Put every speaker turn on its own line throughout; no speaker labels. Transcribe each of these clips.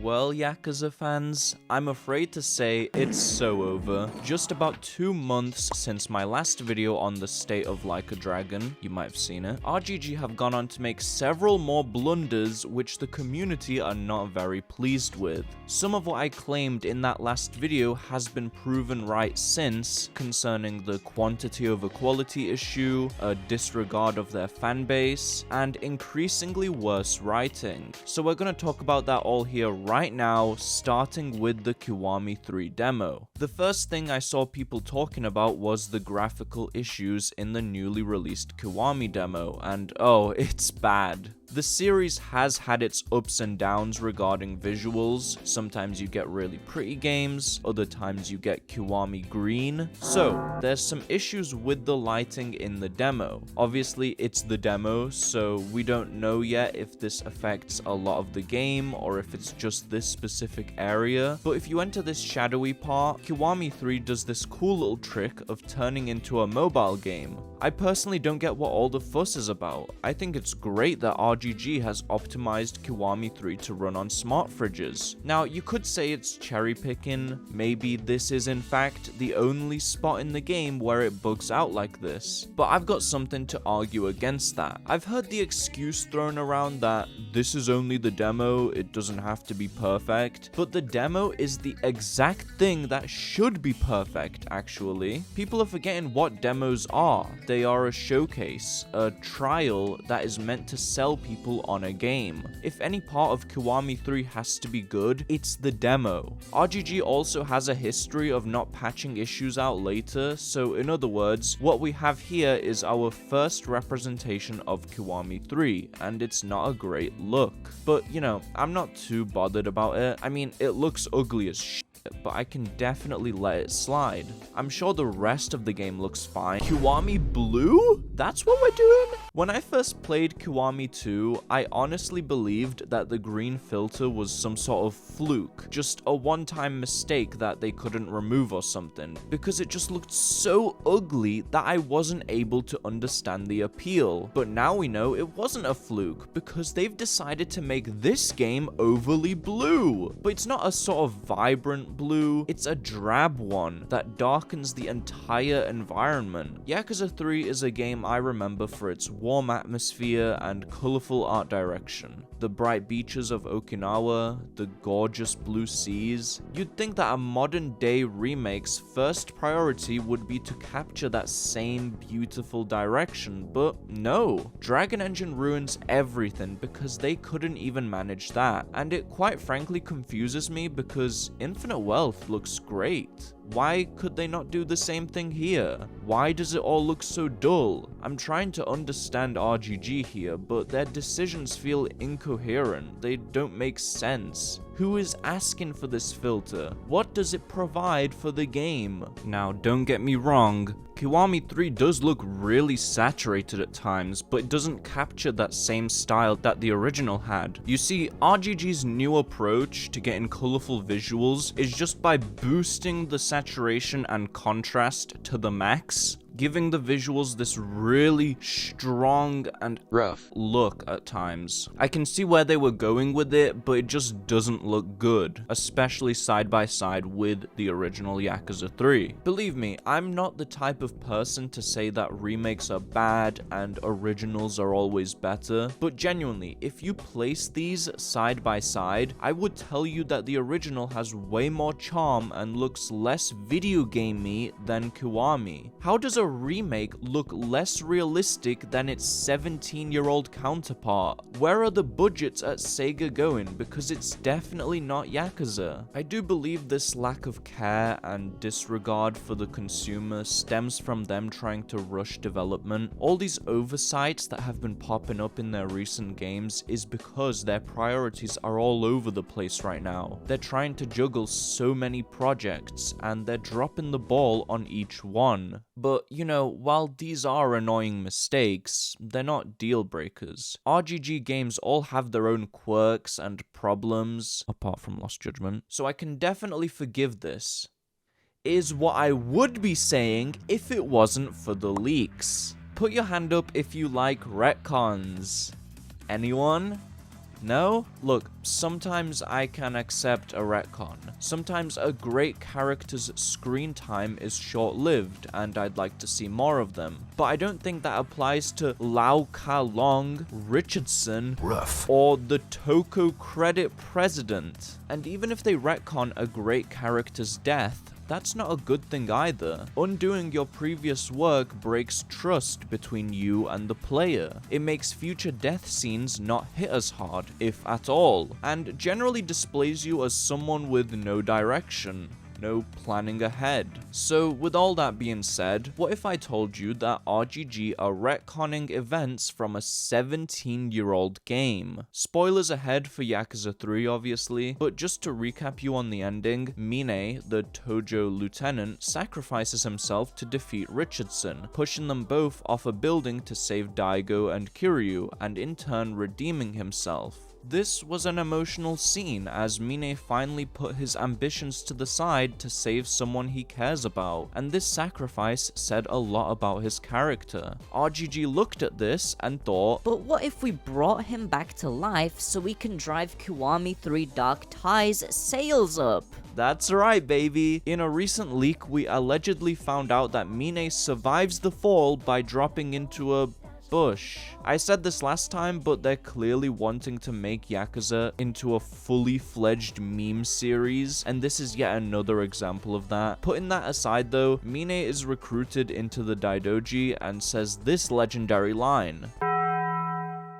Well, Yakuza fans, I'm afraid to say it's so over. Just about 2 months since my last video on the state of Like a Dragon, you might have seen it, RGG have gone on to make several more blunders which the community are not very pleased with. Some of what I claimed in that last video has been proven right since, concerning the quantity over quality issue, a disregard of their fanbase, and increasingly worse writing. So we're gonna talk about that all here right now, starting with the Kiwami 3 demo. The first thing I saw people talking about was the graphical issues in the newly released Kiwami demo, and oh, it's bad. The series has had its ups and downs regarding visuals. Sometimes you get really pretty games, other times you get Kiwami green. So, there's some issues with the lighting in the demo. Obviously, it's the demo, so we don't know yet if this affects a lot of the game or if it's just this specific area. But if you enter this shadowy part, Kiwami 3 does this cool little trick of turning into a mobile game. I personally don't get what all the fuss is about. I think it's great that RGG has optimized Kiwami 3 to run on smart fridges. Now, you could say it's cherry picking. Maybe this is in fact the only spot in the game where it bugs out like this. But I've got something to argue against that. I've heard the excuse thrown around that this is only the demo, it doesn't have to be perfect. But the demo is the exact thing that should be perfect, actually. People are forgetting what demos are. They are a showcase, a trial that is meant to sell people on a game. If any part of Kiwami 3 has to be good, it's the demo. RGG also has a history of not patching issues out later, so in other words, what we have here is our first representation of Kiwami 3, and it's not a great look. But, you know, I'm not too bothered about it. I mean, it looks ugly as shit, but I can definitely let it slide. I'm sure the rest of the game looks fine. Kiwami Blue? That's what we're doing? When I first played Kiwami 2, I honestly believed that the green filter was some sort of fluke, just a one-time mistake that they couldn't remove or something, because it just looked so ugly that I wasn't able to understand the appeal. But now we know it wasn't a fluke, because they've decided to make this game overly blue. But it's not a sort of vibrant blue, it's a drab one that darkens the entire environment. Yakuza 3 is a game I remember for its warm atmosphere and colorful art direction. The bright beaches of Okinawa, the gorgeous blue seas. You'd think that a modern day remake's first priority would be to capture that same beautiful direction, but no. Dragon Engine ruins everything because they couldn't even manage that, and it quite frankly confuses me because Infinite Wealth looks great. Why could they not do the same thing here? Why does it all look so dull? I'm trying to understand RGG here, but their decisions feel incoherent. They don't make sense. Who is asking for this filter? What does it provide for the game? Now, don't get me wrong, Kiwami 3 does look really saturated at times, but it doesn't capture that same style that the original had. You see, RGG's new approach to getting colorful visuals is just by boosting the saturation and contrast to the max, giving the visuals this really strong and rough look at times. I can see where they were going with it, but it just doesn't look good, especially side by side with the original Yakuza 3. Believe me, I'm not the type of person to say that remakes are bad and originals are always better, but genuinely, if you place these side by side, I would tell you that the original has way more charm and looks less video gamey than Kiwami. How does a remake look less realistic than its 17-year-old counterpart? Where are the budgets at Sega going? Because it's definitely not Yakuza. I do believe this lack of care and disregard for the consumer stems from them trying to rush development. All these oversights that have been popping up in their recent games is because their priorities are all over the place right now. They're trying to juggle so many projects and they're dropping the ball on each one. But, you know, while these are annoying mistakes, they're not deal breakers. RGG games all have their own quirks and problems, apart from Lost Judgment, so I can definitely forgive this. Is what I would be saying if it wasn't for the leaks. Put your hand up if you like retcons. Anyone? No? Look, sometimes I can accept a retcon. Sometimes a great character's screen time is short-lived, and I'd like to see more of them. But I don't think that applies to Lau Ka Long, Richardson,
Riff,
or the Toko Credit President. And even if they retcon a great character's death, that's not a good thing either. Undoing your previous work breaks trust between you and the player. It makes future death scenes not hit as hard, if at all, and generally displays you as someone with no direction. No planning ahead. So with all that being said, what if I told you that RGG are retconning events from a 17-year-old game? Spoilers ahead for Yakuza 3 obviously, but just to recap you on the ending, Mine, the Tojo lieutenant, sacrifices himself to defeat Richardson, pushing them both off a building to save Daigo and Kiryu, and in turn redeeming himself. This was an emotional scene as Mine finally put his ambitions to the side to save someone he cares about, and this sacrifice said a lot about his character. RGG looked at this and thought,
but what if we brought him back to life so we can drive Kiwami 3 Dark Ties sales up?
That's right, baby. In a recent leak, we allegedly found out that Mine survives the fall by dropping into a bush. I said this last time, but they're clearly wanting to make Yakuza into a fully fledged meme series, and this is yet another example of that. Putting that aside though, Mine is recruited into the Daidoji and says this legendary line.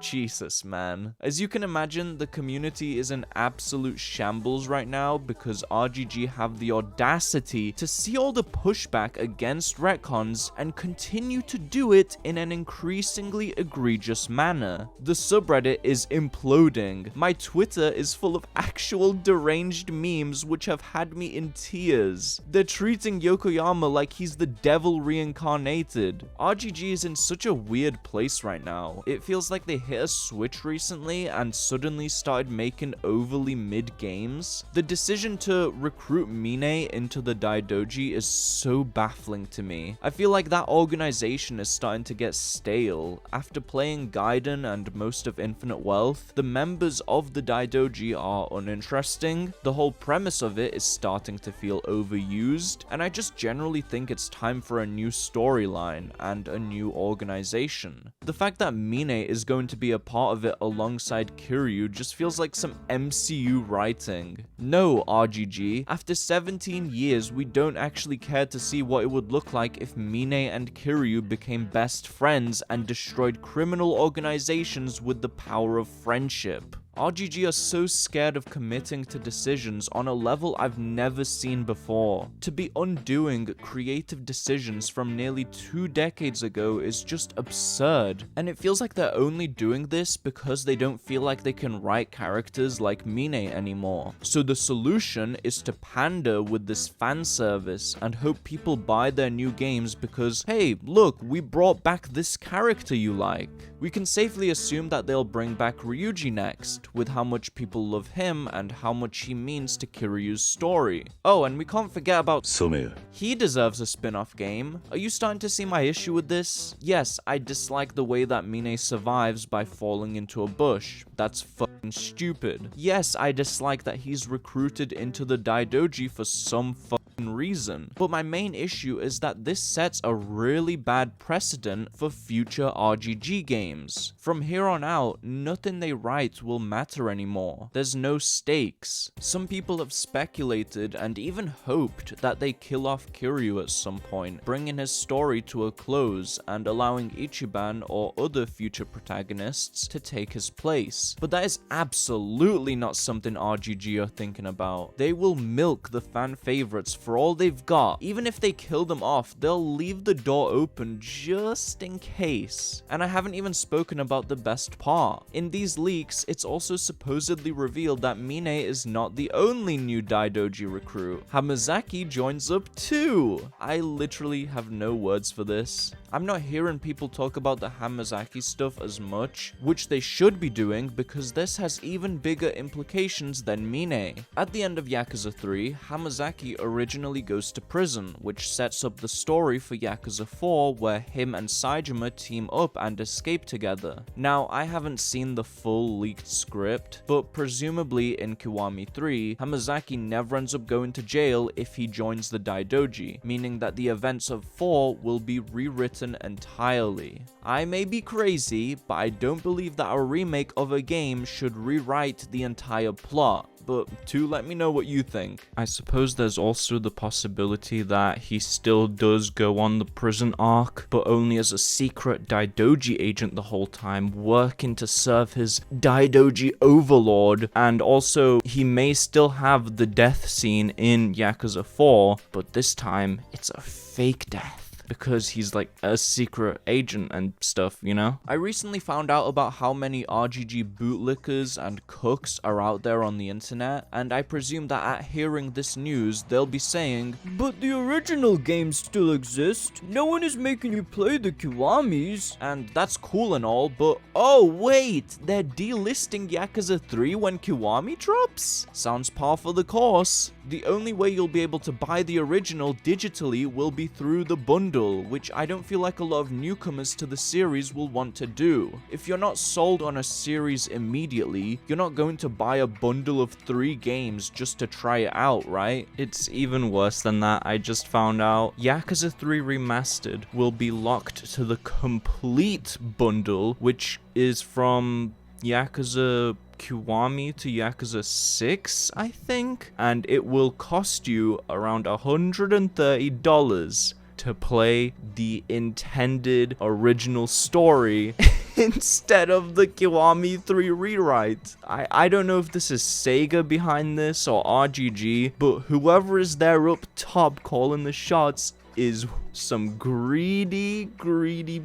Jesus, man. As you can imagine, the community is in absolute shambles right now because RGG have the audacity to see all the pushback against retcons and continue to do it in an increasingly egregious manner. The subreddit is imploding. My Twitter is full of actual deranged memes which have had me in tears. They're treating Yokoyama like he's the devil reincarnated. RGG is in such a weird place right now. It feels like they hit a switch recently and suddenly started making overly mid games. The decision to recruit Mine into the Daidoji is so baffling to me. I feel like that organization is starting to get stale. After playing Gaiden and most of Infinite Wealth, the members of the Daidoji are uninteresting. The whole premise of it is starting to feel overused, and I just generally think it's time for a new storyline and a new organization. The fact that Mine is going to be a part of it alongside Kiryu just feels like some MCU writing. No, RGG, after 17 years we don't actually care to see what it would look like if Mine and Kiryu became best friends and destroyed criminal organizations with the power of friendship. RGG are so scared of committing to decisions on a level I've never seen before. To be undoing creative decisions from nearly 2 decades ago is just absurd, and it feels like they're only doing this because they don't feel like they can write characters like Mine anymore. So the solution is to pander with this fan service and hope people buy their new games because, hey, look, we brought back this character you like. We can safely assume that they'll bring back Ryuji next, with how much people love him and how much he means to Kiryu's story. Oh, and we can't forget about
Sumeru.
He deserves a spin-off game. Are you starting to see my issue with this? Yes, I dislike the way that Mine survives by falling into a bush. That's fucking stupid. Yes, I dislike that he's recruited into the Daidoji for some fucking reason. But my main issue is that this sets a really bad precedent for future RGG games. From here on out, nothing they write will matter anymore. There's no stakes. Some people have speculated and even hoped that they kill off Kiryu at some point, bringing his story to a close and allowing Ichiban or other future protagonists to take his place. But that is absolutely not something RGG are thinking about. They will milk the fan favorites for all they've got. Even if they kill them off, they'll leave the door open just in case. And I haven't even spoken about the best part. In these leaks, it's also supposedly revealed that Mine is not the only new Daidoji recruit. Hamazaki joins up too. I literally have no words for this. I'm not hearing people talk about the Hamazaki stuff as much, which they should be doing because this has even bigger implications than Mine. At the end of Yakuza 3, Hamazaki originally goes to prison, which sets up the story for Yakuza 4 where him and Saejima team up and escape together. Now, I haven't seen the full leaked script, but presumably in Kiwami 3, Hamazaki never ends up going to jail if he joins the Daidoji, meaning that the events of 4 will be rewritten entirely. I may be crazy, but I don't believe that a remake of a game should rewrite the entire plot. But do let me know what you think. I suppose there's also the possibility that he still does go on the prison arc, but only as a secret Daidoji agent the whole time, working to serve his Daidoji overlord, and also he may still have the death scene in Yakuza 4, but this time it's a fake death, because he's like a secret agent and stuff, you know? I recently found out about how many RGG bootlickers and cooks are out there on the internet, and I presume that at hearing this news, they'll be saying, "But the original games still exist. No one is making you play the Kiwamis." And that's cool and all, but oh wait, they're delisting Yakuza 3 when Kiwami drops? Sounds par for the course. The only way you'll be able to buy the original digitally will be through the bundle, which I don't feel like a lot of newcomers to the series will want to do. If you're not sold on a series immediately, you're not going to buy a bundle of 3 games just to try it out, right? It's even worse than that. I just found out Yakuza 3 Remastered will be locked to the complete bundle, which is from Yakuza Kiwami to Yakuza 6, I think, and it will cost you around $130 to play the intended original story instead of the Kiwami 3 rewrite. I don't know if this is Sega behind this or RGG, but whoever is there up top calling the shots is some greedy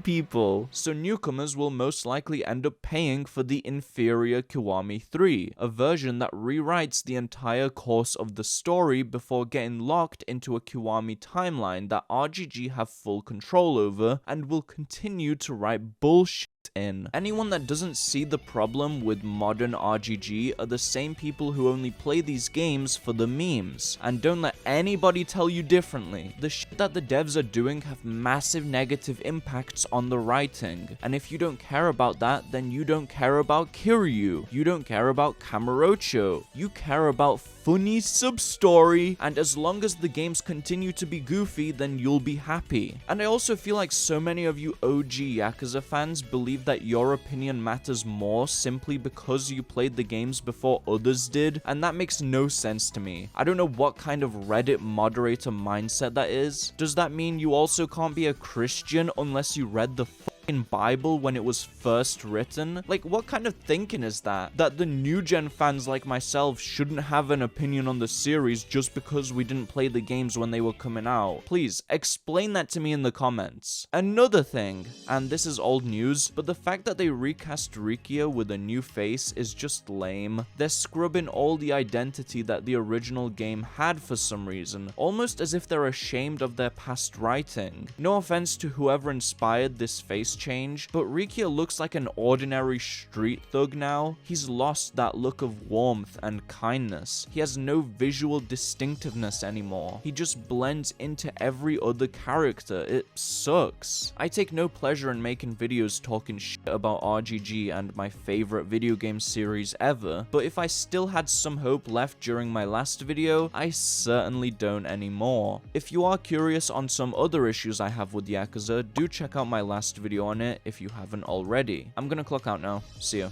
people. So newcomers will most likely end up paying for the inferior Kiwami 3, a version that rewrites the entire course of the story before getting locked into a Kiwami timeline that RGG have full control over and will continue to write bullshit in. Anyone that doesn't see the problem with modern RGG are the same people who only play these games for the memes, and don't let anybody tell you differently. The shit that the devs are doing have massive negative impacts on the writing, and if you don't care about that, then you don't care about Kiryu, you don't care about Kamurocho, you care about funny Substory, and as long as the games continue to be goofy, then you'll be happy. And I also feel like so many of you OG Yakuza fans believe that your opinion matters more simply because you played the games before others did, and that makes no sense to me. I don't know what kind of Reddit moderator mindset that is. Does that mean you also can't be a Christian unless you read the Bible when it was first written? Like, what kind of thinking is that? That the new gen fans like myself shouldn't have an opinion on the series just because we didn't play the games when they were coming out? Please, explain that to me in the comments. Another thing, and this is old news, but the fact that they recast Rikia with a new face is just lame. They're scrubbing all the identity that the original game had for some reason, almost as if they're ashamed of their past writing. No offense to whoever inspired this face change, but Rikia looks like an ordinary street thug now. He's lost that look of warmth and kindness. He has no visual distinctiveness anymore. He just blends into every other character. It sucks. I take no pleasure in making videos talking shit about RGG and my favorite video game series ever, but if I still had some hope left during my last video, I certainly don't anymore. If you are curious on some other issues I have with Yakuza, do check out my last video on it if you haven't already. I'm gonna clock out now. See ya.